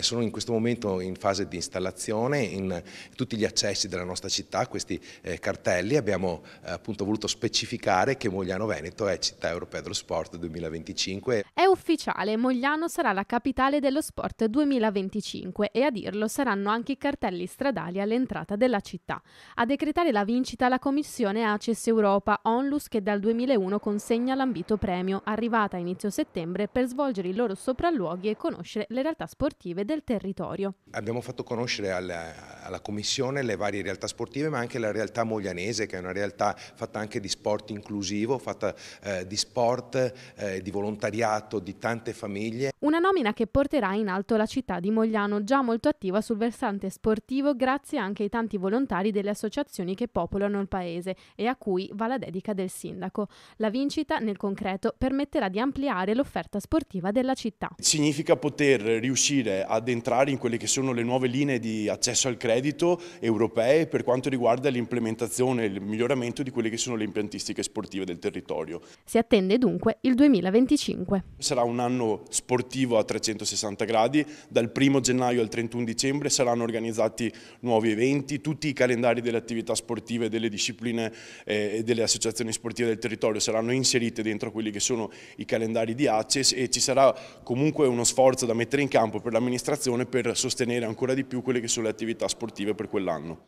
Sono in questo momento in fase di installazione in tutti gli accessi della nostra città questi cartelli. Abbiamo appunto voluto specificare che Mogliano Veneto è città europea dello sport 2025. È ufficiale, Mogliano sarà la capitale dello sport 2025 e a dirlo saranno anche i cartelli stradali all'entrata della città. A decretare la vincita la commissione ACES Europa Onlus che dal 2001 consegna l'ambito premio, arrivata a inizio settembre per svolgere i loro sopralluoghi e conoscere le realtà sportive del territorio. Abbiamo fatto conoscere alla Commissione le varie realtà sportive, ma anche la realtà moglianese, che è una realtà fatta anche di sport inclusivo, fatta di sport, di volontariato, di tante famiglie. Una nomina che porterà in alto la città di Mogliano, già molto attiva sul versante sportivo grazie anche ai tanti volontari delle associazioni che popolano il paese e a cui va la dedica del sindaco. La vincita, nel concreto, permetterà di ampliare l'offerta sportiva della città. Significa poter riuscire ad entrare in quelle che sono le nuove linee di accesso al credito europee per quanto riguarda l'implementazione e il miglioramento di quelle che sono le impiantistiche sportive del territorio. Si attende dunque il 2025. Sarà un anno sportivo a 360 gradi, dal 1 gennaio al 31 dicembre saranno organizzati nuovi eventi, tutti i calendari delle attività sportive, delle discipline e delle associazioni sportive del territorio saranno inserite dentro quelli che sono i calendari di ACES e ci sarà comunque uno sforzo da mettere in campo per l'amministrazione per sostenere ancora di più quelle che sono le attività sportive per quell'anno.